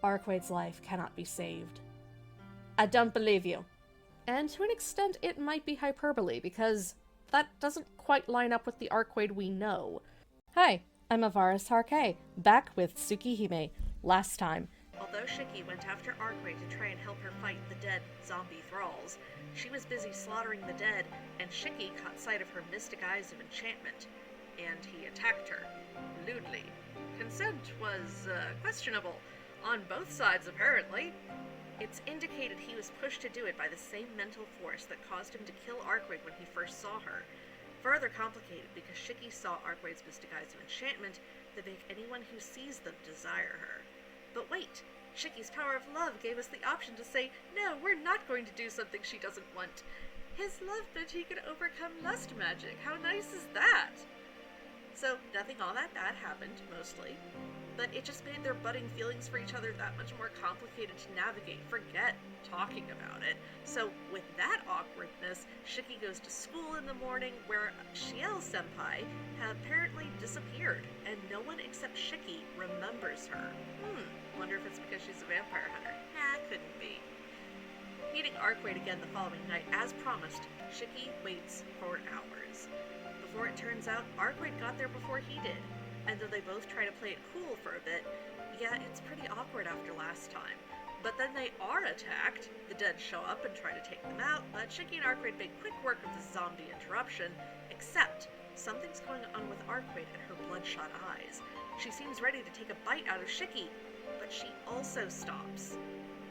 Arcueid's life cannot be saved. I don't believe you. And to an extent, it might be hyperbole, because that doesn't quite line up with the Arcueid we know. Hi, I'm Avaris Arcueid, back with Tsukihime. Last time, although Shiki went after Arcueid to try and help her fight the dead zombie thralls, she was busy slaughtering the dead, and Shiki caught sight of her mystic eyes of enchantment, and he attacked her, lewdly. Consent was, questionable, on both sides apparently. It's indicated he was pushed to do it by the same mental force that caused him to kill Arcueid when he first saw her. Further complicated because Shiki saw Arcueid's mystic eyes of enchantment that make anyone who sees them desire her. But wait, Shiki's power of love gave us the option to say, no, we're not going to do something she doesn't want. His love meant he could overcome lust magic. How nice is that? So, nothing all that bad happened, mostly. But it just made their budding feelings for each other that much more complicated to navigate. Forget talking about it. So, with that awkwardness, Shiki goes to school in the morning where Shiel-senpai had apparently disappeared, and no one except Shiki remembers her. Wonder if it's because she's a vampire hunter. Nah, couldn't be. Meeting Arcueid again the following night, as promised, Shiki waits for hours. Before it turns out, Arcueid got there before he did. And though they both try to play it cool for a bit, yeah, it's pretty awkward after last time. But then they are attacked, the dead show up and try to take them out, but Shiki and Arcueid make quick work of the zombie interruption, except something's going on with Arcueid and her bloodshot eyes. She seems ready to take a bite out of Shiki, but she also stops.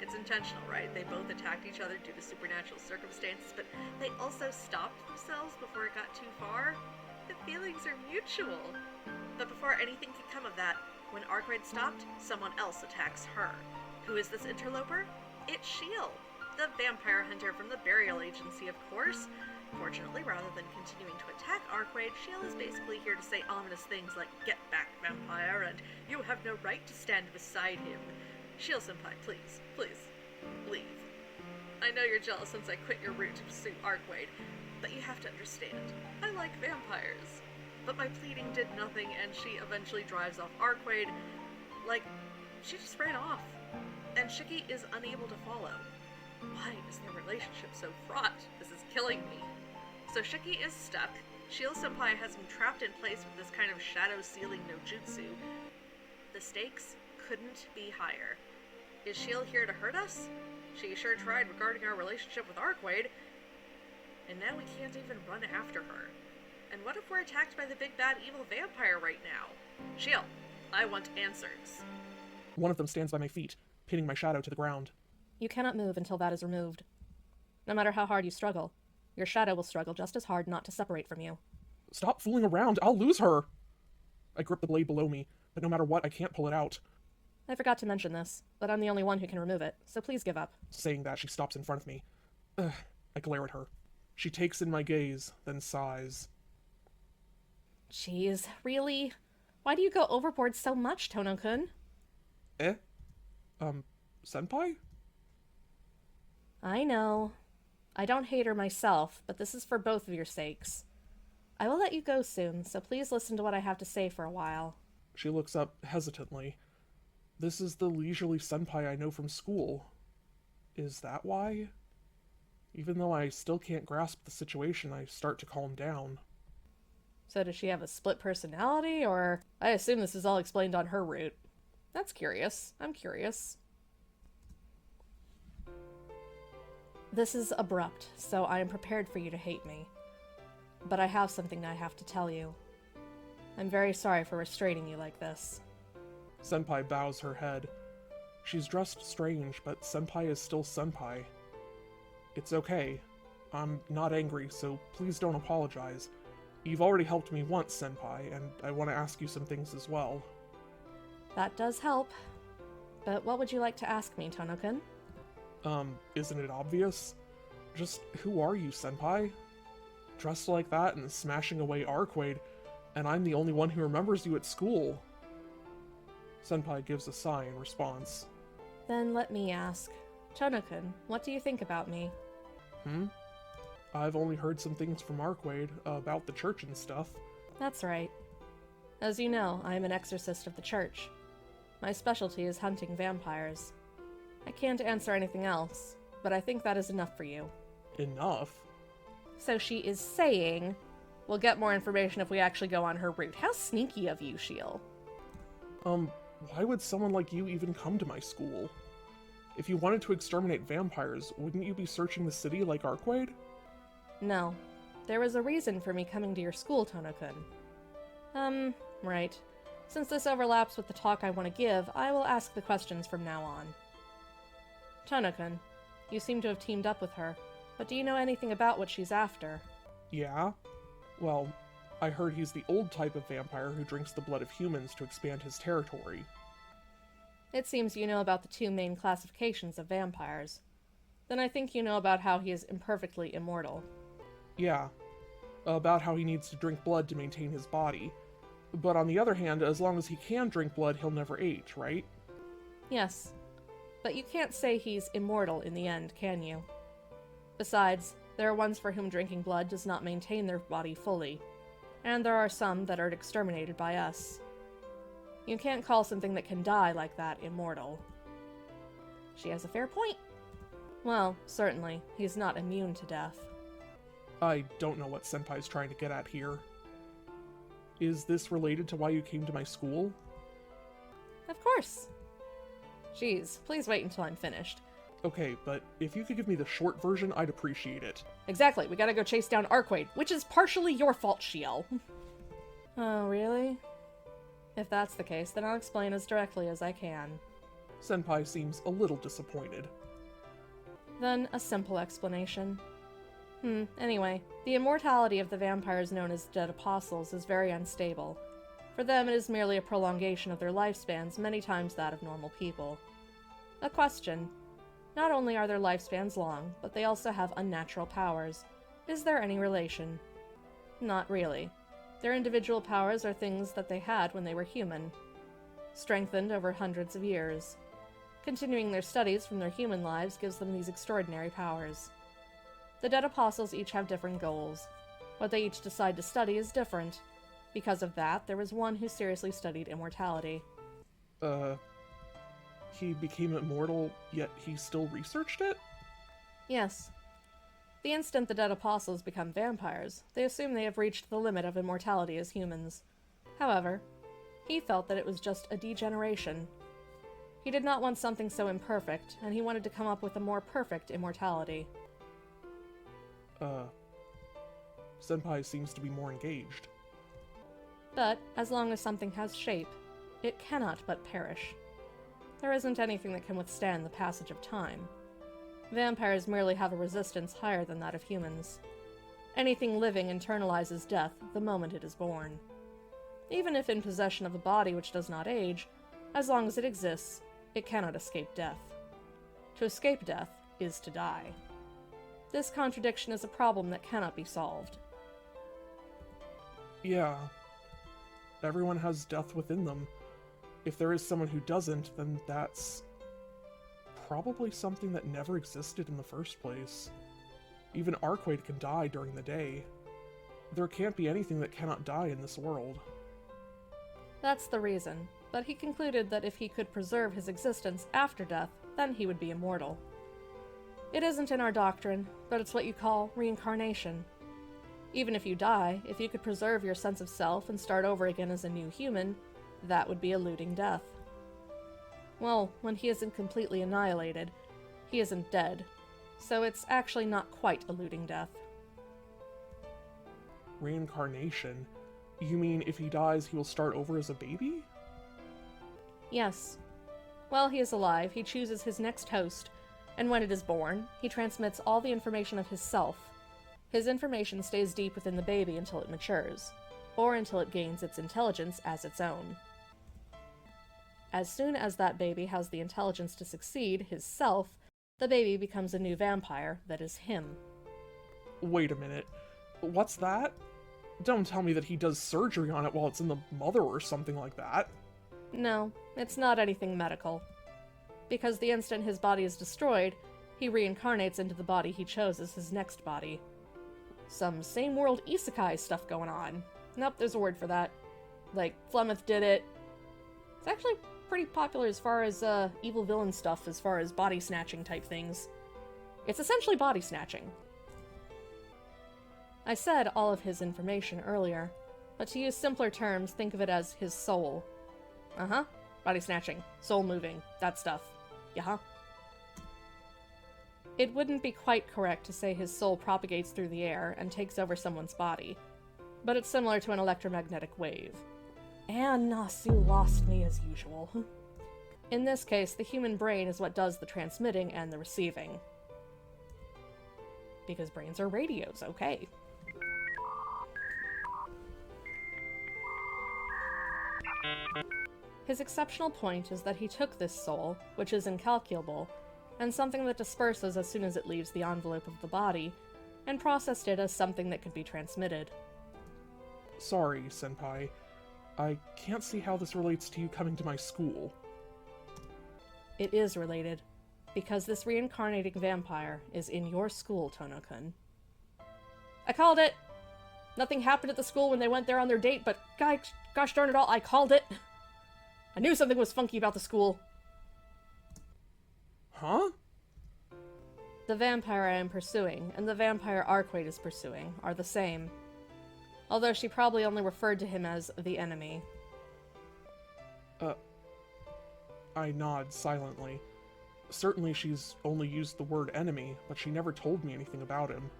It's intentional, right? They both attacked each other due to supernatural circumstances, but they also stopped themselves before it got too far. The feelings are mutual. But before anything could come of that, when Arcueid stopped, someone else attacks her. Who is this interloper? It's Shiel, the vampire hunter from the burial agency, of course. Fortunately, rather than continuing to attack Arcueid, Shiel is basically here to say ominous things like, "Get back, vampire," and "You have no right to stand beside him." Shiel-senpai, please, leave. I know you're jealous since I quit your route to pursue Arcueid, but you have to understand, I like vampires. But my pleading did nothing, and she eventually drives off Arcueid. Like, she just ran off. And Shiki is unable to follow. Why is their relationship so fraught? This is killing me. So Shiki is stuck. Shiel-senpai has him trapped in place with this kind of shadow ceiling no jutsu. The stakes couldn't be higher. Is Shiel here to hurt us? She sure tried regarding our relationship with Arcueid. And now we can't even run after her. And what if we're attacked by the big bad evil vampire right now? Shiel, I want answers. One of them stands by my feet, pinning my shadow to the ground. You cannot move until that is removed. No matter how hard you struggle, your shadow will struggle just as hard not to separate from you. Stop fooling around, I'll lose her! I grip the blade below me, but no matter what, I can't pull it out. I forgot to mention this, but I'm the only one who can remove it, so please give up. Saying that, she stops in front of me. I glare at her. She takes in my gaze, then sighs. Jeez, really? Why do you go overboard so much, Tono-kun? Senpai? I know. I don't hate her myself, but this is for both of your sakes. I will let you go soon, so please listen to what I have to say for a while. She looks up hesitantly. This is the leisurely senpai I know from school. Is that why? Even though I still can't grasp the situation, I start to calm down. So does she have a split personality, or... I assume this is all explained on her route. That's curious. I'm curious. This is abrupt, so I am prepared for you to hate me. But I have something I have to tell you. I'm very sorry for restraining you like this. Senpai bows her head. She's dressed strange, but senpai is still senpai. It's okay. I'm not angry, so please don't apologize. You've already helped me once, senpai, and I want to ask you some things as well. That does help. But what would you like to ask me, Tono-kun? Isn't it obvious? Just who are you, senpai? Dressed like that and smashing away Arcueid, and I'm the only one who remembers you at school. Senpai gives a sigh in response. Then let me ask. Tono-kun, what do you think about me? I've only heard some things from Arcueid about the church and stuff. That's right. As you know, I am an exorcist of the church. My specialty is hunting vampires. I can't answer anything else, but I think that is enough for you. Enough? So she is saying, we'll get more information if we actually go on her route. How sneaky of you, Shiel. Why would someone like you even come to my school? If you wanted to exterminate vampires, wouldn't you be searching the city like Arcueid? No. There was a reason for me coming to your school, Tono-kun. Right. Since this overlaps with the talk I want to give, I will ask the questions from now on. Tono-kun, you seem to have teamed up with her, but do you know anything about what she's after? Yeah? Well, I heard he's the old type of vampire who drinks the blood of humans to expand his territory. It seems you know about the two main classifications of vampires. Then I think you know about how he is imperfectly immortal. Yeah. About how he needs to drink blood to maintain his body. But on the other hand, as long as he can drink blood, he'll never age, right? Yes. But you can't say he's immortal in the end, can you? Besides, there are ones for whom drinking blood does not maintain their body fully, and there are some that are exterminated by us. You can't call something that can die like that immortal. She has a fair point. Well, certainly, he's not immune to death. I don't know what Senpai's trying to get at here. Is this related to why you came to my school? Of course. Jeez, please wait until I'm finished. Okay, but if you could give me the short version, I'd appreciate it. Exactly, we gotta go chase down Arcueid, which is partially your fault, Shiel. Oh, really? If that's the case, then I'll explain as directly as I can. Senpai seems a little disappointed. Then, a simple explanation. Anyway, the immortality of the vampires known as Dead Apostles is very unstable. For them, it is merely a prolongation of their lifespans, many times that of normal people. A question. Not only are their lifespans long, but they also have unnatural powers. Is there any relation? Not really. Their individual powers are things that they had when they were human, strengthened over hundreds of years. Continuing their studies from their human lives gives them these extraordinary powers. The Dead Apostles each have different goals. What they each decide to study is different. Because of that, there was one who seriously studied immortality. He became immortal, yet he still researched it? Yes. The instant the Dead Apostles become vampires, they assume they have reached the limit of immortality as humans. However, he felt that it was just a degeneration. He did not want something so imperfect, and he wanted to come up with a more perfect immortality. Senpai seems to be more engaged. But, as long as something has shape, it cannot but perish. There isn't anything that can withstand the passage of time. Vampires merely have a resistance higher than that of humans. Anything living internalizes death the moment it is born. Even if in possession of a body which does not age, as long as it exists, it cannot escape death. To escape death is to die. This contradiction is a problem that cannot be solved. Yeah. Everyone has death within them. If there is someone who doesn't, then that's probably something that never existed in the first place. Even Arcueid can die during the day. There can't be anything that cannot die in this world. That's the reason, but he concluded that if he could preserve his existence after death, then he would be immortal. It isn't in our doctrine, but it's what you call reincarnation. Even if you die, if you could preserve your sense of self and start over again as a new human, that would be eluding death. Well, when he isn't completely annihilated, he isn't dead, so it's actually not quite eluding death. Reincarnation? You mean if he dies, he will start over as a baby? Yes. While he is alive, he chooses his next host, and when it is born, he transmits all the information of his self. His information stays deep within the baby until it matures, or until it gains its intelligence as its own. As soon as that baby has the intelligence to succeed his self, the baby becomes a new vampire that is him. Wait a minute. What's that? Don't tell me that he does surgery on it while it's in the mother or something like that. No, it's not anything medical. Because the instant his body is destroyed, he reincarnates into the body he chose as his next body. Some same-world isekai stuff going on. Nope, there's a word for that. Like, Flemeth did it. It's actually pretty popular as far as evil villain stuff, as far as body snatching type things. It's essentially body snatching. I said all of his information earlier, but to use simpler terms, think of it as his soul. Uh-huh. Body snatching. Soul moving. That stuff. Yeah. It wouldn't be quite correct to say his soul propagates through the air and takes over someone's body, but it's similar to an electromagnetic wave. And Nasu lost me as usual. In this case, the human brain is what does the transmitting and the receiving. Because brains are radios, okay. His exceptional point is that he took this soul, which is incalculable, and something that disperses as soon as it leaves the envelope of the body, and processed it as something that could be transmitted. Sorry, Senpai. I can't see how this relates to you coming to my school. It is related, because this reincarnating vampire is in your school, Tono-kun. I called it! Nothing happened at the school when they went there on their date, but gosh darn it all, I called it! I knew something was funky about the school. Huh? The vampire I am pursuing, and the vampire Arcueid is pursuing, are the same. Although she probably only referred to him as the enemy. I nod silently. Certainly she's only used the word enemy, but she never told me anything about him.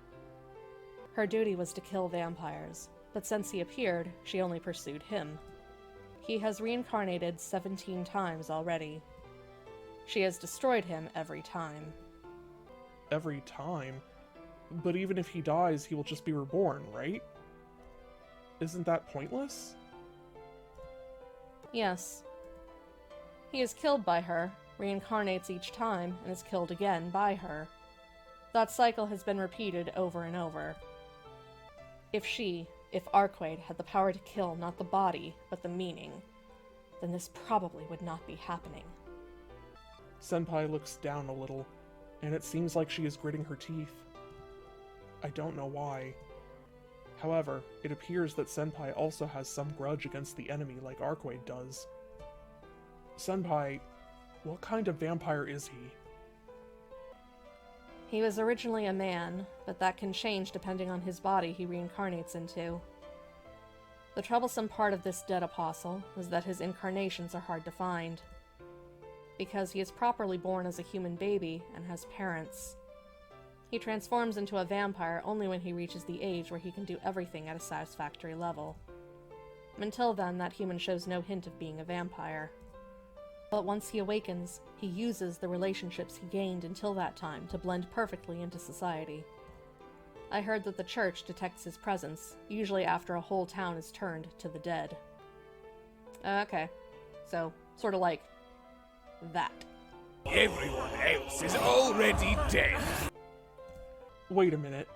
Her duty was to kill vampires, but since he appeared, she only pursued him. He has reincarnated 17 times already. She has destroyed him every time. Every time? But even if he dies, he will just be reborn, right? Isn't that pointless? Yes. He is killed by her, reincarnates each time, and is killed again by her. That cycle has been repeated over and over. If Arcueid had the power to kill not the body, but the meaning, then this probably would not be happening. Senpai looks down a little, and it seems like she is gritting her teeth. I don't know why. However, it appears that Senpai also has some grudge against the enemy like Arcueid does. Senpai, what kind of vampire is he? He was originally a man, but that can change depending on his body he reincarnates into. The troublesome part of this dead apostle is that his incarnations are hard to find. Because he is properly born as a human baby and has parents. He transforms into a vampire only when he reaches the age where he can do everything at a satisfactory level. Until then, that human shows no hint of being a vampire. But once he awakens, he uses the relationships he gained until that time to blend perfectly into society. I heard that the church detects his presence, usually after a whole town is turned to the dead. Okay. So, sort of like that. Everyone else is already dead. Wait a minute.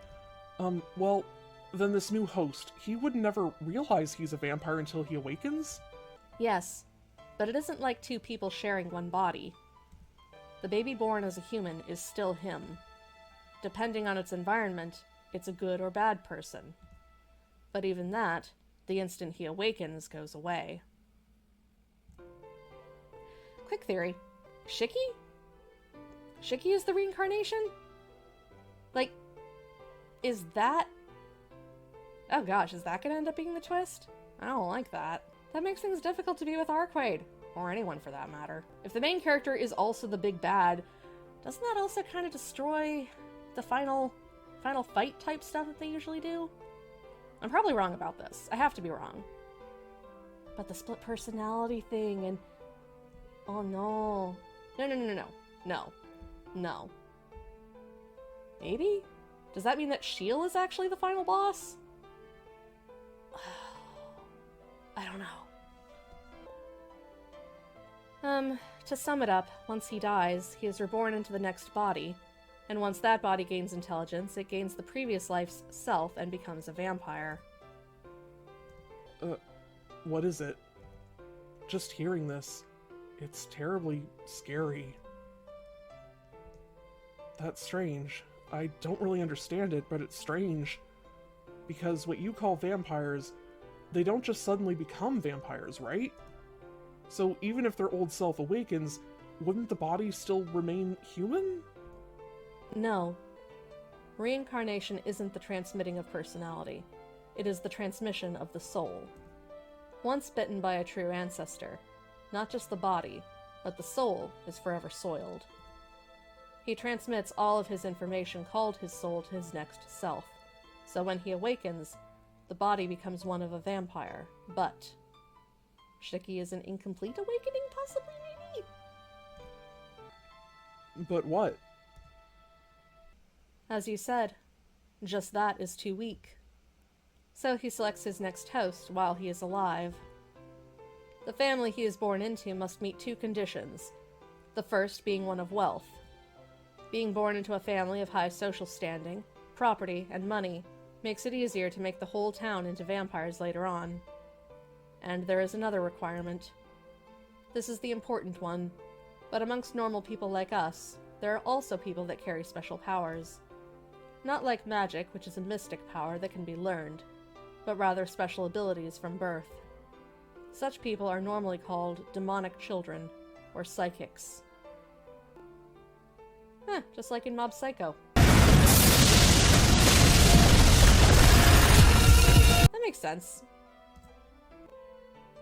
Well, then this new host, he would never realize he's a vampire until he awakens? Yes, but it isn't like two people sharing one body. The baby born as a human is still him. Depending on its environment, it's a good or bad person. But even that, the instant he awakens, goes away. Quick theory. Shiki? Shiki is the reincarnation? Like, is that... Oh gosh, is that gonna end up being the twist? I don't like that. That makes things difficult to be with Arcueid. Or anyone for that matter. If the main character is also the big bad, doesn't that also kind of destroy the final fight type stuff that they usually do? I'm probably wrong about this. I have to be wrong. But the split personality thing and... Oh no. No. Maybe? Does that mean that Shiel is actually the final boss? I don't know. To sum it up, once he dies, he is reborn into the next body, and once that body gains intelligence, it gains the previous life's self and becomes a vampire. What is it? Just hearing this, it's terribly scary. That's strange. I don't really understand it, but it's strange. Because what you call vampires, they don't just suddenly become vampires, right? So even if their old self awakens, wouldn't the body still remain human? No. Reincarnation isn't the transmitting of personality. It is the transmission of the soul. Once bitten by a true ancestor, not just the body, but the soul is forever soiled. He transmits all of his information called his soul to his next self. So when he awakens, the body becomes one of a vampire, but Shiki is an incomplete awakening, possibly, maybe? But what? As you said, just that is too weak. So he selects his next host while he is alive. The family he is born into must meet two conditions, the first being one of wealth. Being born into a family of high social standing, property, and money makes it easier to make the whole town into vampires later on. And there is another requirement. This is the important one, but amongst normal people like us, there are also people that carry special powers. Not like magic, which is a mystic power that can be learned, but rather special abilities from birth. Such people are normally called demonic children, or psychics. Just like in Mob Psycho. That makes sense.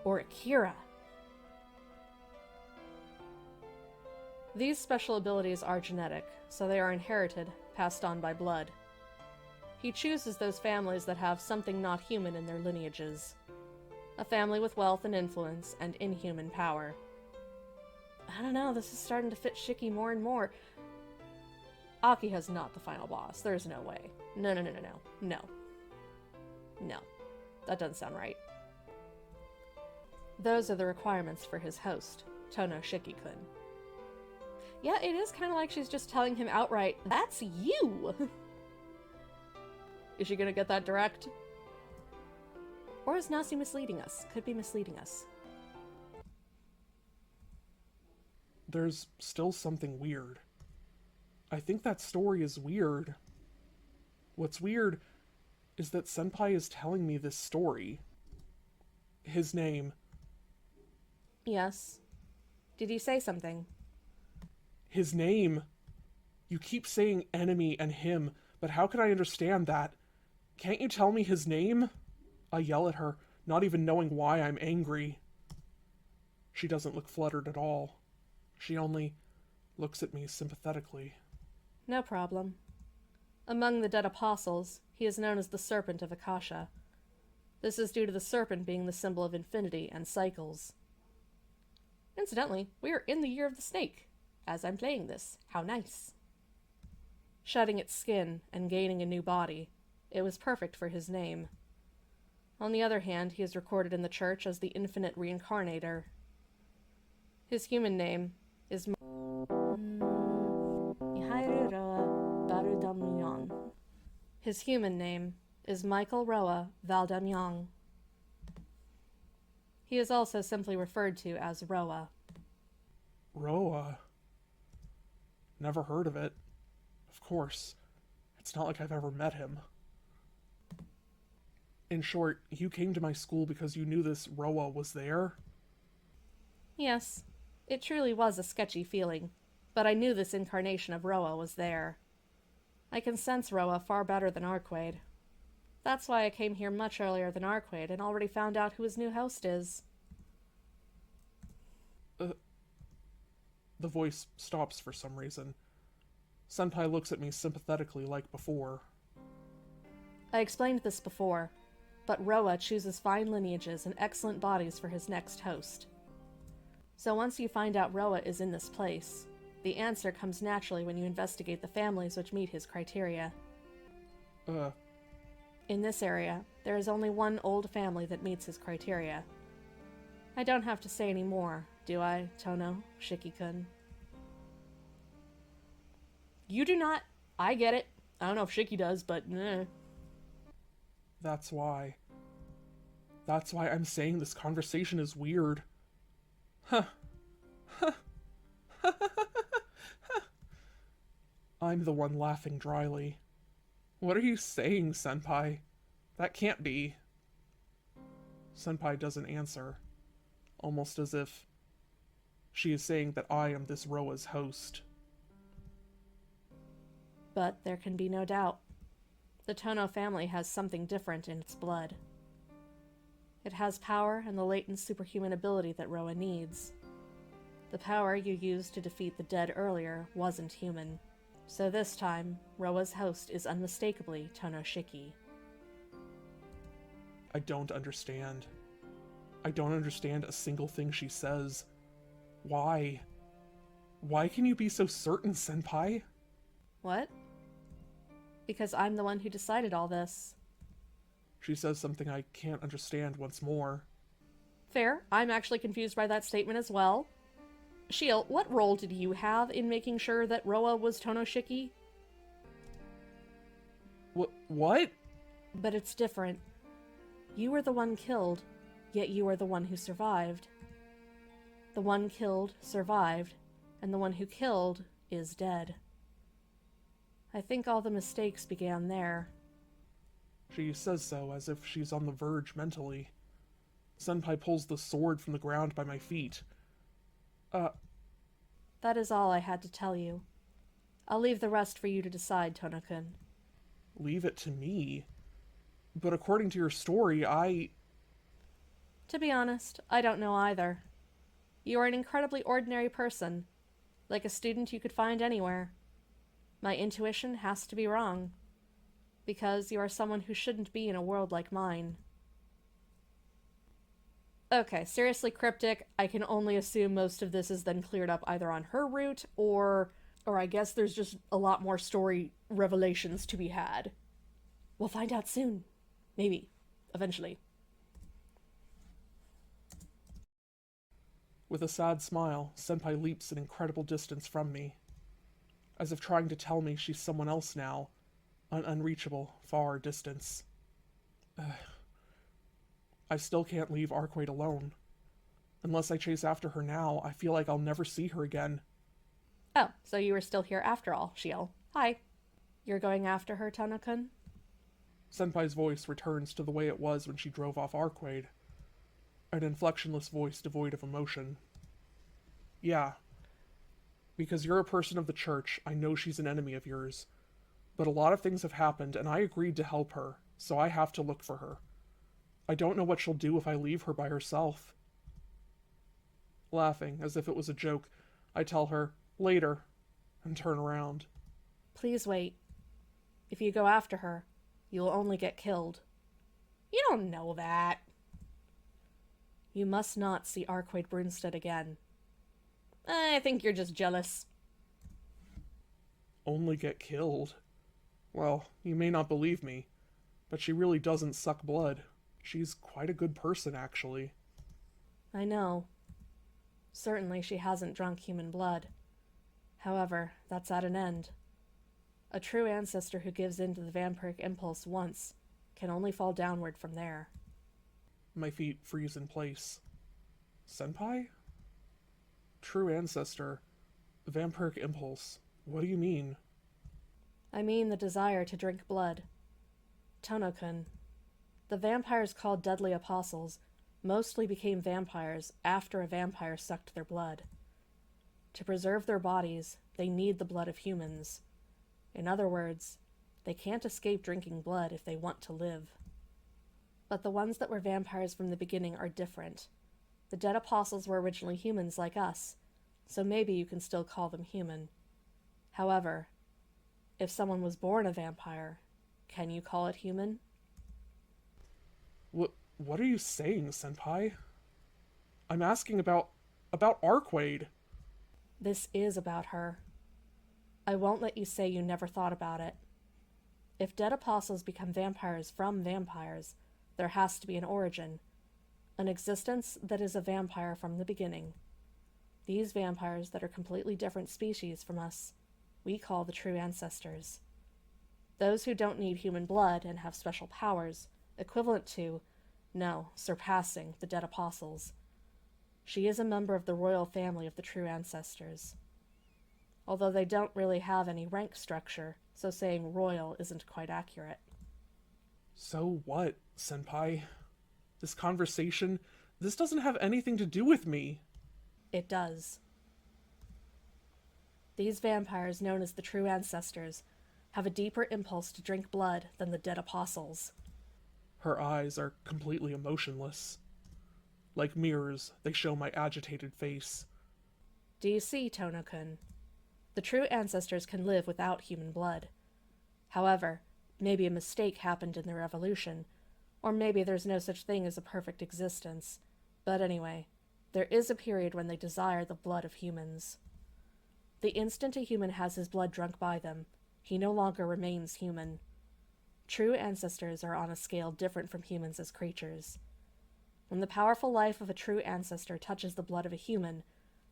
Or Akira. These special abilities are genetic, so they are inherited, passed on by blood. He chooses those families that have something not human in their lineages. A family with wealth and influence and inhuman power. I don't know, this is starting to fit Shiki more and more. Akiha's not the final boss. There's no way. No. No. That doesn't sound right. Those are the requirements for his host, Tono Shiki-kun. Yeah, it is kind of like she's just telling him outright, that's you! Is she gonna get that direct? Or is Nasi misleading us? Could be misleading us. There's still something weird. I think that story is weird. What's weird is that Senpai is telling me this story. His name. Yes. Did he say something? His name. You keep saying enemy and him, but how can I understand that? Can't you tell me his name? I yell at her, not even knowing why I'm angry. She doesn't look fluttered at all. She only looks at me sympathetically. No problem. Among the dead apostles, he is known as the Serpent of Akasha. This is due to the serpent being the symbol of infinity and cycles. Incidentally, we are in the year of the snake, as I'm playing this. How nice. Shedding its skin and gaining a new body, it was perfect for his name. On the other hand, he is recorded in the church as the Infinite Reincarnator. His human name is His human name is Michael Roa Valdamyang. He is also simply referred to as Roa. Roa? Never heard of it. Of course. It's not like I've ever met him. In short, you came to my school because you knew this Roa was there? Yes, it truly was a sketchy feeling, but I knew this incarnation of Roa was there. I can sense Roa far better than Arcueid. That's why I came here much earlier than Arcueid and already found out who his new host is. The voice stops for some reason. Senpai looks at me sympathetically like before. I explained this before, but Roa chooses fine lineages and excellent bodies for his next host. So once you find out Roa is in this place, the answer comes naturally when you investigate the families which meet his criteria. In this area, there is only one old family that meets his criteria. I don't have to say any more, do I, Tono Shiki-kun? You do not. I get it. I don't know if Shiki does, but That's why. That's why I'm saying this conversation is weird. I'm the one laughing dryly. What are you saying, Senpai? That can't be. Senpai doesn't answer, almost as if She is saying that I am this Roa's host. But there can be no doubt. The Tono family has something different in its blood. It has power and the latent superhuman ability that Roa needs. The power you used to defeat the dead earlier wasn't human. So this time, Roa's host is unmistakably Tono Shiki. I don't understand. I don't understand a single thing she says. Why? Why can you be so certain, Senpai? What? Because I'm the one who decided all this. She says something I can't understand once more. Fair. I'm actually confused by that statement as well. Shiel, what role did you have in making sure that Roa was Tono Shiki? What? But it's different. You were the one killed, yet you are the one who survived. The one killed survived, and the one who killed is dead. I think all the mistakes began there. She says so as if she's on the verge mentally. Senpai pulls the sword from the ground by my feet. That is all I had to tell you. I'll leave the rest for you to decide, Tono-kun. Leave it to me? But according to your story, To be honest, I don't know either. You are an incredibly ordinary person, like a student you could find anywhere. My intuition has to be wrong, because you are someone who shouldn't be in a world like mine. Okay, seriously cryptic. I can only assume most of this is then cleared up either on her route, or I guess there's just a lot more story revelations to be had. We'll find out soon. Maybe. Eventually. With a sad smile, Senpai leaps an incredible distance from me, as if trying to tell me she's someone else now, an unreachable, far distance. I still can't leave Arcueid alone. Unless I chase after her now, I feel like I'll never see her again. Oh, so you were still here after all, Shiel. Hi. You're going after her, Tono-kun? Senpai's voice returns to the way it was when she drove off Arcueid. An inflectionless voice devoid of emotion. Yeah. Because you're a person of the church, I know she's an enemy of yours. But a lot of things have happened, and I agreed to help her, so I have to look for her. I don't know what she'll do if I leave her by herself. Laughing, as if it was a joke, I tell her, later, and turn around. Please wait. If you go after her, you'll only get killed. You don't know that. You must not see Arcueid Brunstead again. I think you're just jealous. Only get killed? Well, you may not believe me, but she really doesn't suck blood. She's quite a good person, actually. I know. Certainly she hasn't drunk human blood. However, that's at an end. A true ancestor who gives in to the vampiric impulse once can only fall downward from there. My feet freeze in place. Senpai? True ancestor. Vampiric impulse. What do you mean? I mean the desire to drink blood. Tono-kun. The vampires called Deadly Apostles mostly became vampires after a vampire sucked their blood. To preserve their bodies, they need the blood of humans. In other words, they can't escape drinking blood if they want to live. But the ones that were vampires from the beginning are different. The dead apostles were originally humans like us, so maybe you can still call them human. However, if someone was born a vampire, can you call it human? What are you saying, Senpai? I'm asking about Arcueid. This is about her. I won't let you say you never thought about it. If dead apostles become vampires from vampires, there has to be an origin, an existence that is a vampire from the beginning. These vampires that are completely different species from us, we call the true ancestors. Those who don't need human blood and have special powers, equivalent to, no, surpassing the dead apostles. She is a member of the royal family of the true ancestors. Although they don't really have any rank structure, so saying royal isn't quite accurate. So what, Senpai? This conversation, this doesn't have anything to do with me. it does. These vampires, known as the true ancestors, have a deeper impulse to drink blood than the dead apostles. Her eyes are completely emotionless. Like mirrors, they show my agitated face. Do you see, Tono-kun? The true ancestors can live without human blood. However, maybe a mistake happened in their evolution, or maybe there's no such thing as a perfect existence. But anyway, there is a period when they desire the blood of humans. The instant a human has his blood drunk by them, he no longer remains human. True ancestors are on a scale different from humans as creatures. When the powerful life of a true ancestor touches the blood of a human,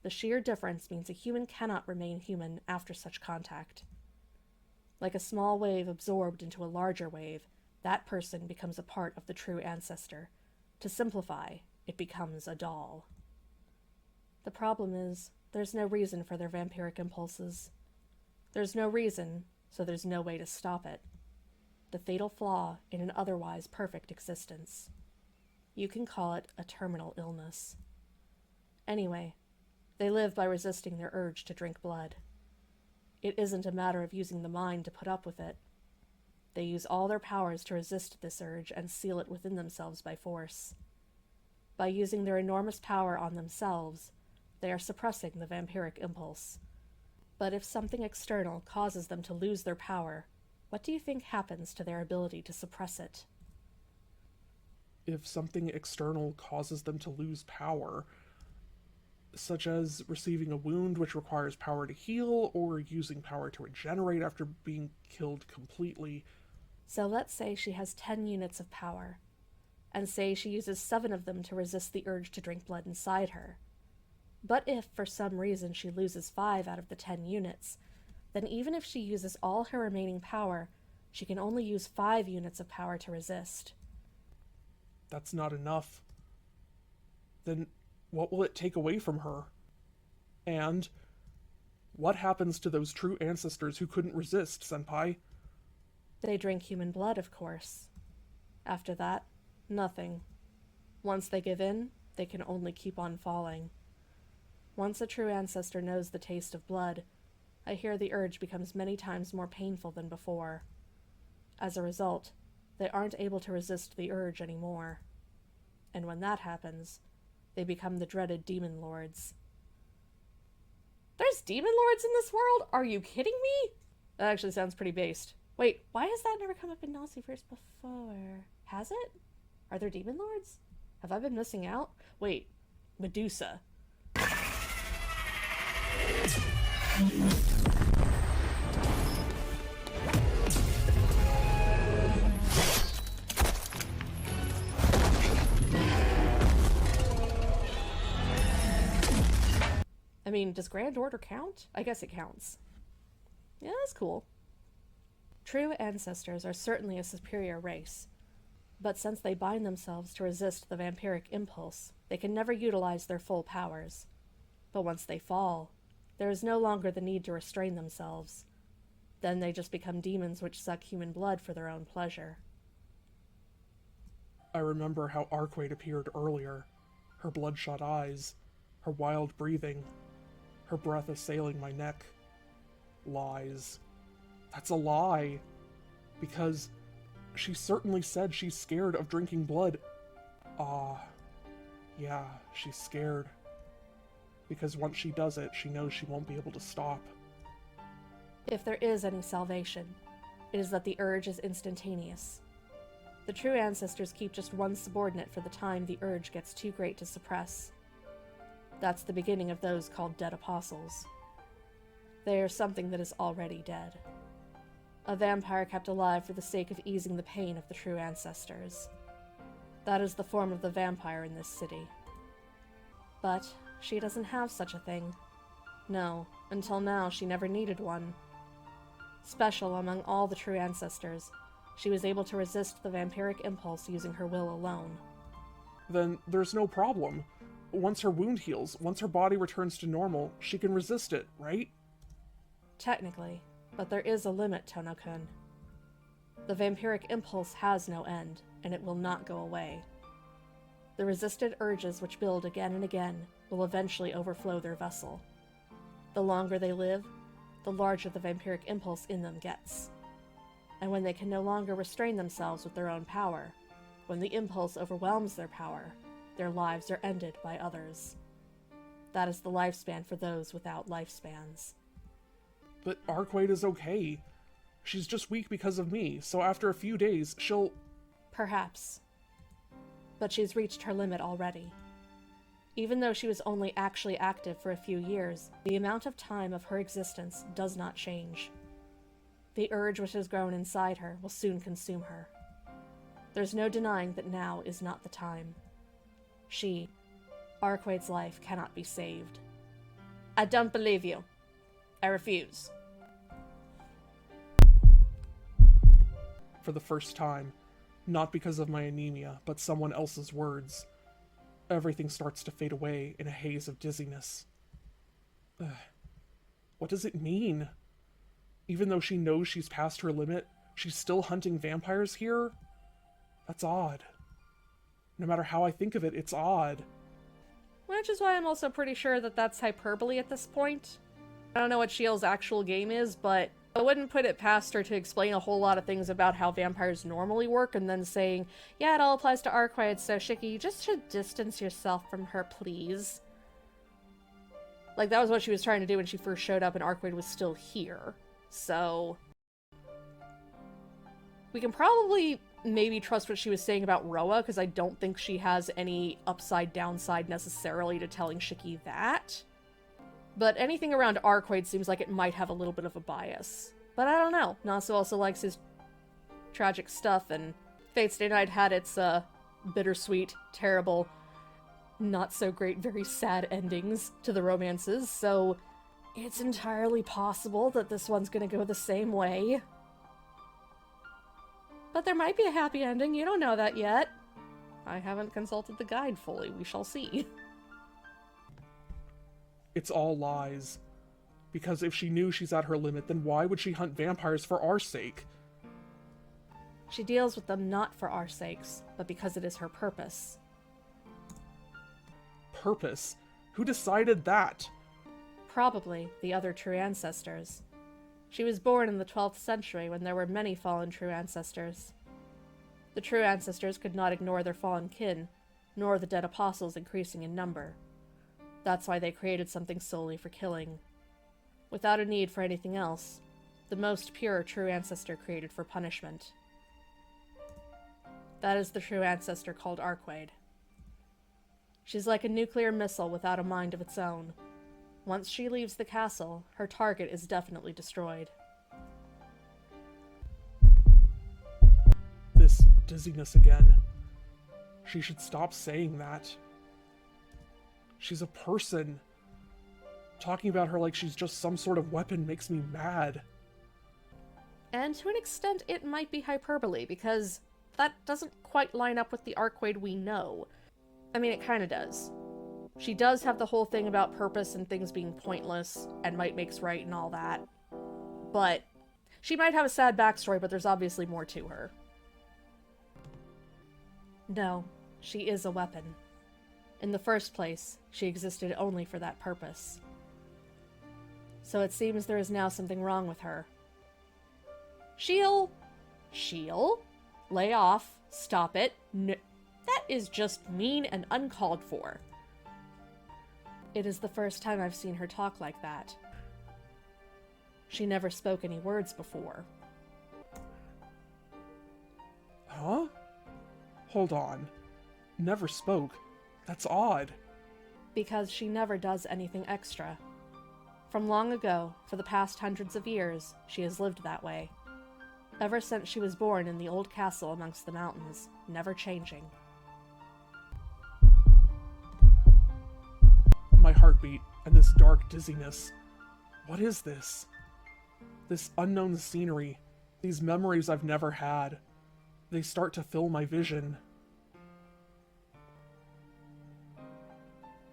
the sheer difference means a human cannot remain human after such contact. Like a small wave absorbed into a larger wave, that person becomes a part of the true ancestor. To simplify, it becomes a doll. The problem is, there's no reason for their vampiric impulses. There's no reason, so there's no way to stop it. The fatal flaw in an otherwise perfect existence. You can call it a terminal illness. Anyway, they live by resisting their urge to drink blood. It isn't a matter of using the mind to put up with it. They use all their powers to resist this urge and seal it within themselves by force. By using their enormous power on themselves, they are suppressing the vampiric impulse. But if something external causes them to lose their power, what do you think happens to their ability to suppress it? If something external causes them to lose power, such as receiving a wound which requires power to heal, or using power to regenerate after being killed completely. So let's say she has 10 units of power, and say she uses 7 of them to resist the urge to drink blood inside her. But if, for some reason, she loses 5 out of the 10 units, then even if she uses all her remaining power, she can only use 5 units of power to resist. That's not enough. Then what will it take away from her? And what happens to those true ancestors who couldn't resist, Senpai? They drink human blood, of course. After that, nothing. Once they give in, they can only keep on falling. Once a true ancestor knows the taste of blood, I hear the urge becomes many times more painful than before. As a result, they aren't able to resist the urge anymore. And when that happens, they become the dreaded demon lords. There's demon lords in this world? Are you kidding me? That actually sounds pretty based. Wait, why has that never come up in Naziverse before? Has it? Are there demon lords? Have I been missing out? Wait, Medusa. I mean, does Grand Order count? I guess it counts. Yeah, that's cool. True ancestors are certainly a superior race, but since they bind themselves to resist the vampiric impulse, they can never utilize their full powers. But once they fall, there is no longer the need to restrain themselves. Then they just become demons which suck human blood for their own pleasure. I remember how Arcueid appeared earlier. Her bloodshot eyes, her wild breathing, her breath assailing my neck. Lies. That's a lie. Because she certainly said she's scared of drinking blood. Yeah, she's scared. Because once she does it, she knows she won't be able to stop. If there is any salvation, it is that the urge is instantaneous. The true ancestors keep just one subordinate for the time the urge gets too great to suppress. That's the beginning of those called dead apostles. They are something that is already dead. A vampire kept alive for the sake of easing the pain of the true ancestors. That is the form of the vampire in this city. But she doesn't have such a thing. No, until now she never needed one. Special among all the true ancestors, she was able to resist the vampiric impulse using her will alone. Then there's no problem. Once her wound heals, once her body returns to normal, she can resist it, right? Technically, but there is a limit, Tono-kun. The vampiric impulse has no end, and it will not go away. The resisted urges which build again and again will eventually overflow their vessel. The longer they live, the larger the vampiric impulse in them gets. And when they can no longer restrain themselves with their own power, when the impulse overwhelms their power, their lives are ended by others. That is the lifespan for those without lifespans. But Arcueid is okay. She's just weak because of me, so after a few days, she'll... Perhaps. But she's reached her limit already. Even though she was only actually active for a few years, the amount of time of her existence does not change. The urge which has grown inside her will soon consume her. There's no denying that now is not the time. Arcueid's life cannot be saved. I don't believe you. I refuse. For the first time, not because of my anemia, but someone else's words, everything starts to fade away in a haze of dizziness. What does it mean? Even though she knows she's past her limit, she's still hunting vampires here? That's odd. No matter how I think of it, it's odd. Which is why I'm also pretty sure that that's hyperbole at this point. I don't know what Shield's actual game is, but I wouldn't put it past her to explain a whole lot of things about how vampires normally work and then saying, yeah, it all applies to Arcueid, so Shiki, you just should distance yourself from her, please. Like, that was what she was trying to do when she first showed up and Arcueid was still here. So we can probably maybe trust what she was saying about Roa, because I don't think she has any upside downside necessarily to telling Shiki that. But anything around Arcueid seems like it might have a little bit of a bias. But I don't know. Nasu also likes his tragic stuff, and Fate's Day Night had its bittersweet, terrible, not so great, very sad endings to the romances, so it's entirely possible that this one's gonna go the same way. But there might be a happy ending, you don't know that yet. I haven't consulted the guide fully, we shall see. It's all lies. Because if she knew she's at her limit, then why would she hunt vampires for our sake? She deals with them not for our sakes, but because it is her purpose. Purpose? Who decided that? Probably the other true ancestors. She was born in the 12th century when there were many fallen true ancestors. The true ancestors could not ignore their fallen kin, nor the dead apostles increasing in number. That's why they created something solely for killing. Without a need for anything else, the most pure true ancestor created for punishment. That is the true ancestor called Arcueid. She's like a nuclear missile without a mind of its own. Once she leaves the castle, her target is definitely destroyed. This dizziness again. She should stop saying that. She's a person. Talking about her like she's just some sort of weapon makes me mad. And to an extent, it might be hyperbole, because that doesn't quite line up with the Arcueid we know. I mean, it kinda does. She does have the whole thing about purpose and things being pointless, and might makes right and all that. But she might have a sad backstory, but there's obviously more to her. No, she is a weapon. In the first place, she existed only for that purpose. So it seems there is now something wrong with her. She'll? Lay off. Stop it. No, that is just mean and uncalled for. It is the first time I've seen her talk like that. She never spoke any words before. Huh? Hold on. Never spoke? That's odd. Because she never does anything extra. From long ago, for the past hundreds of years, she has lived that way. Ever since she was born in the old castle amongst the mountains, never changing. My heartbeat, and this dark dizziness. What is this? This unknown scenery, these memories I've never had. They start to fill my vision.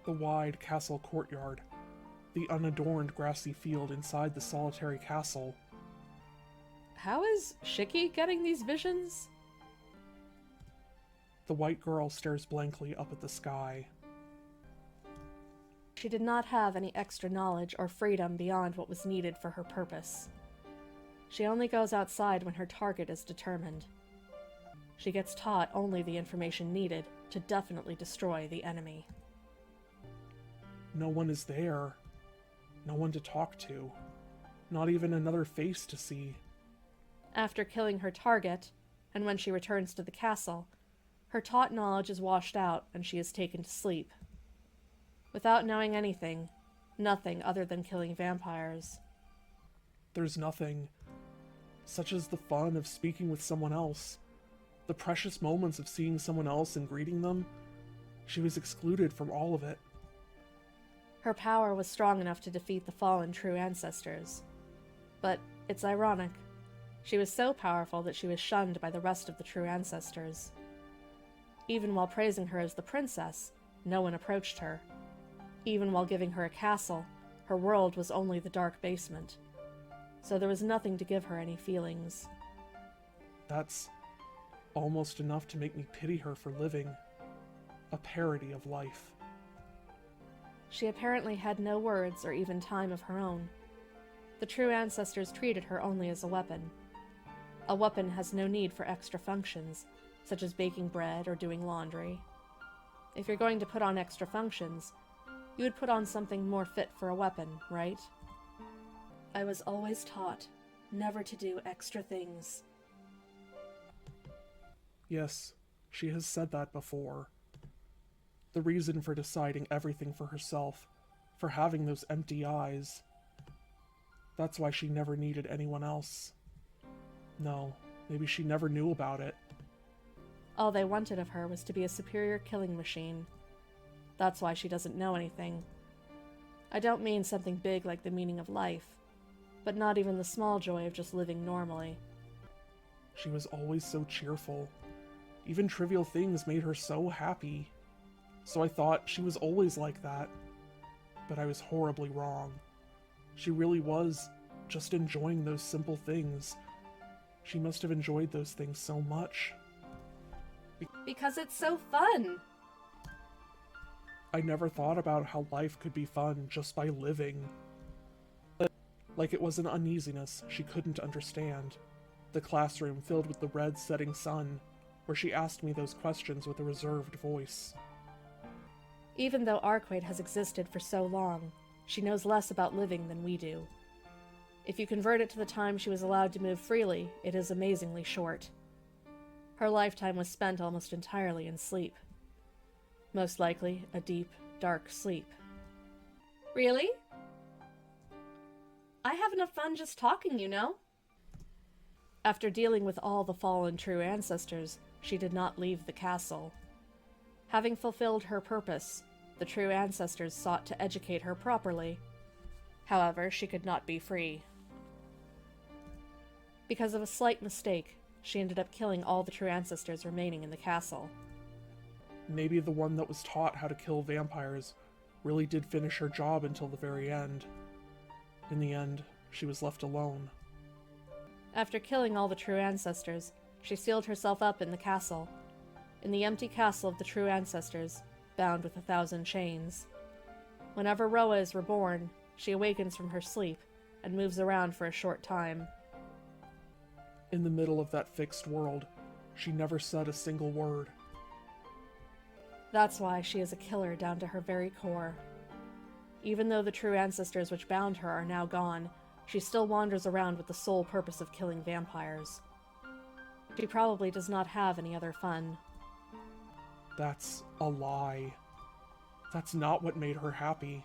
The wide castle courtyard. The unadorned grassy field inside the solitary castle. How is Shiki getting these visions? The white girl stares blankly up at the sky. She did not have any extra knowledge or freedom beyond what was needed for her purpose. She only goes outside when her target is determined. She gets taught only the information needed to definitely destroy the enemy. No one is there. No one to talk to. Not even another face to see. After killing her target, and when she returns to the castle, her taught knowledge is washed out and she is taken to sleep. Without knowing anything, nothing other than killing vampires. There's nothing, such as the fun of speaking with someone else, the precious moments of seeing someone else and greeting them. She was excluded from all of it. Her power was strong enough to defeat the fallen true ancestors. But it's ironic. She was so powerful that she was shunned by the rest of the true ancestors. Even while praising her as the princess, no one approached her. Even while giving her a castle, her world was only the dark basement. So there was nothing to give her any feelings. That's almost enough to make me pity her for living a parody of life. She apparently had no words or even time of her own. The true ancestors treated her only as a weapon. A weapon has no need for extra functions, such as baking bread or doing laundry. If you're going to put on extra functions, you would put on something more fit for a weapon, right? I was always taught never to do extra things. Yes, she has said that before. The reason for deciding everything for herself, for having those empty eyes. That's why she never needed anyone else. No, maybe she never knew about it. All they wanted of her was to be a superior killing machine. That's why she doesn't know anything. I don't mean something big like the meaning of life, but not even the small joy of just living normally. She was always so cheerful. Even trivial things made her so happy. So I thought she was always like that. But I was horribly wrong. She really was just enjoying those simple things. She must have enjoyed those things so much. Because it's so fun! I never thought about how life could be fun just by living. Like it was an uneasiness she couldn't understand. The classroom filled with the red setting sun, where she asked me those questions with a reserved voice. Even though Arcueid has existed for so long, she knows less about living than we do. If you convert it to the time she was allowed to move freely, it is amazingly short. Her lifetime was spent almost entirely in sleep. Most likely, a deep, dark sleep. Really? I have enough fun just talking, you know? After dealing with all the fallen true ancestors, she did not leave the castle. Having fulfilled her purpose, the true ancestors sought to educate her properly. However, she could not be free. Because of a slight mistake, she ended up killing all the true ancestors remaining in the castle. Maybe the one that was taught how to kill vampires really did finish her job until the very end. In the end, she was left alone. After killing all the true ancestors, she sealed herself up in the castle. In the empty castle of the true ancestors, bound with 1,000 chains. Whenever Roa is reborn, she awakens from her sleep and moves around for a short time. In the middle of that fixed world, she never said a single word. That's why she is a killer down to her very core. Even though the true ancestors which bound her are now gone, she still wanders around with the sole purpose of killing vampires. She probably does not have any other fun. That's a lie. That's not what made her happy.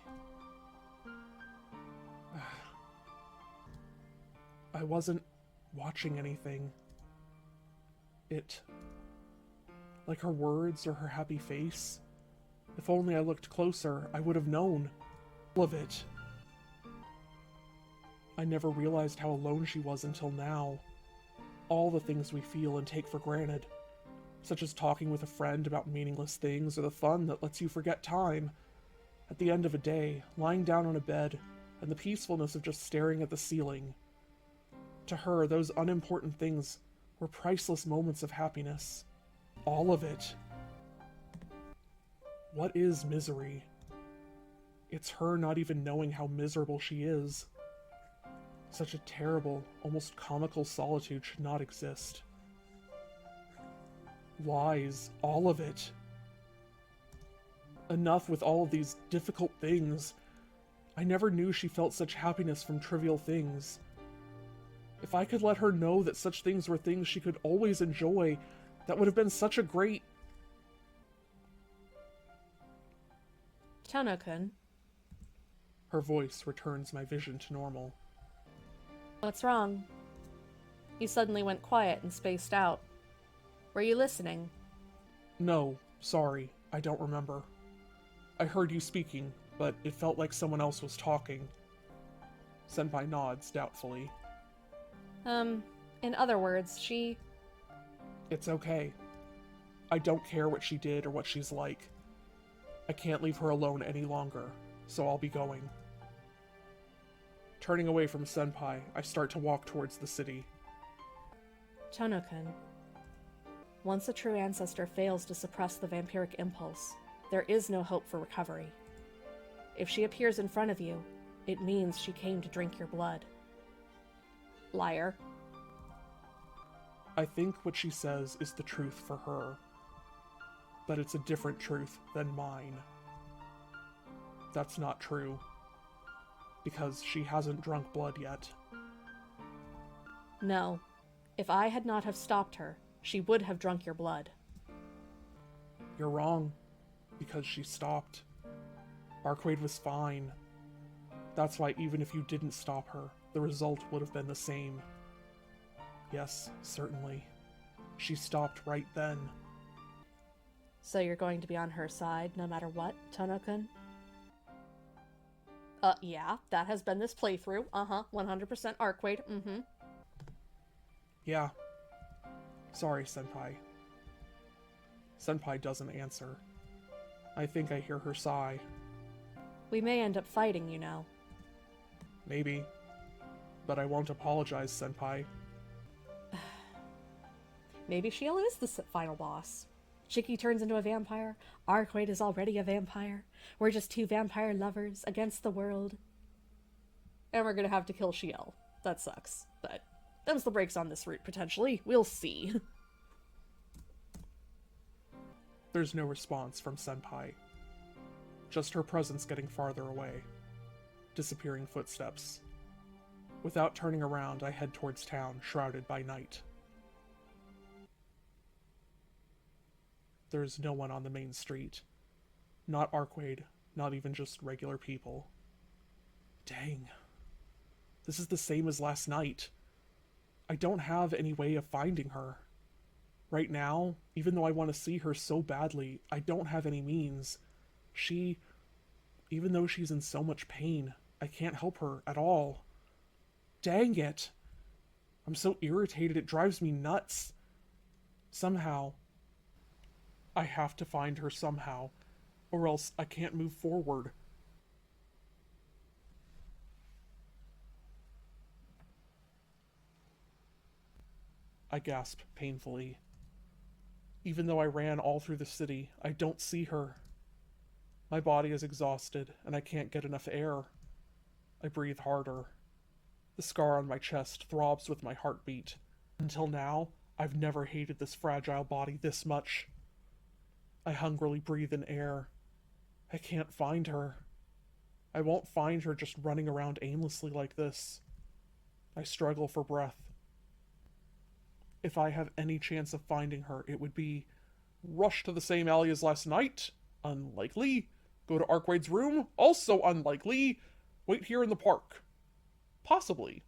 I wasn't watching anything. Like her words or her happy face. If only I looked closer, I would have known. All of it. I never realized how alone she was until now. All the things we feel and take for granted, such as talking with a friend about meaningless things or the fun that lets you forget time. At the end of a day, lying down on a bed, and the peacefulness of just staring at the ceiling. To her, those unimportant things were priceless moments of happiness. All of it. What is misery? It's her not even knowing how miserable she is. Such a terrible, almost comical solitude should not exist. Lies, all of it. Enough with all of these difficult things. I never knew she felt such happiness from trivial things. If I could let her know that such things were things she could always enjoy, that would have been such a great... Tono-kun, Her voice returns my vision to normal. what's wrong? You suddenly went quiet and spaced out. Were you listening? No, sorry, I don't remember. I heard you speaking, but it felt like someone else was talking. Senpai nods doubtfully. In other words, she... It's okay. I don't care what she did or what she's like. I can't leave her alone any longer, so I'll be going. Turning away from Senpai, I start to walk towards the city. Tono-kun, once a true ancestor fails to suppress the vampiric impulse, there is no hope for recovery. If she appears in front of you, it means she came to drink your blood. Liar. I think what she says is the truth for her, but it's a different truth than mine. That's not true, because she hasn't drunk blood yet. No. If I had not have stopped her, she would have drunk your blood. You're wrong, because she stopped. Arcueid was fine. That's why even if you didn't stop her, the result would have been the same. Yes, certainly. She stopped right then. So you're going to be on her side no matter what, Tono-kun? Yeah, that has been this playthrough. 100% Arcueid, Yeah. Sorry, Senpai. Senpai doesn't answer. I think I hear her sigh. We may end up fighting, you know. Maybe. But I won't apologize, Senpai. Maybe Sheila is the final boss. Shiki turns into a vampire. Arcueid is already a vampire. We're just two vampire lovers against the world. And we're gonna have to kill Sheila. That sucks. But them's the breaks on this route, potentially. We'll see. There's no response from Senpai. Just her presence getting farther away. Disappearing footsteps. Without turning around, I head towards town, shrouded by night. There's no one on the main street. Not Arcueid, not even just regular people. Dang. This is the same as last night. I don't have any way of finding her. Right now, even though I want to see her so badly, I don't have any means. Even though she's in so much pain, I can't help her at all. Dang it! I'm so irritated, it drives me nuts. Somehow, I have to find her somehow, or else I can't move forward. I gasp painfully. Even though I ran all through the city, I don't see her. My body is exhausted, and I can't get enough air. I breathe harder. The scar on my chest throbs with my heartbeat. Until now, I've never hated this fragile body this much. I hungrily breathe in air. I can't find her. I won't find her just running around aimlessly like this. I struggle for breath. If I have any chance of finding her, it would be rush to the same alley as last night. Unlikely. Go to Arcueid's room. Also unlikely. Wait here in the park. Possibly.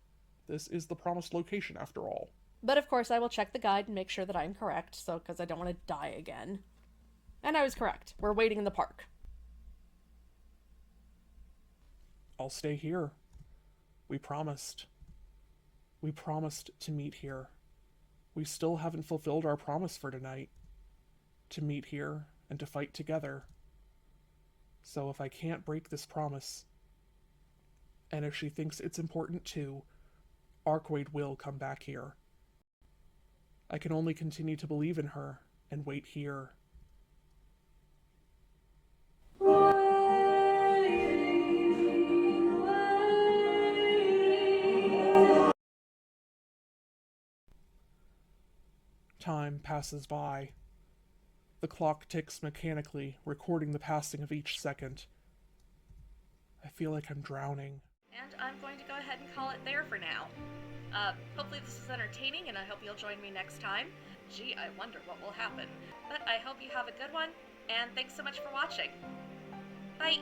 This is the promised location after all. But of course I will check the guide and make sure that I'm correct, because I don't want to die again. And I was correct. We're waiting in the park. I'll stay here. We promised. We promised to meet here. We still haven't fulfilled our promise for tonight. To meet here and to fight together. So if I can't break this promise, and if she thinks it's important too, Arcueid will come back here. I can only continue to believe in her and wait here. Time passes by. The clock ticks mechanically, recording the passing of each second. I feel like I'm drowning. And I'm going to go ahead and call it there for now. Hopefully this is entertaining, and I hope you'll join me next time. Gee, I wonder what will happen. But I hope you have a good one, and thanks so much for watching. Bye!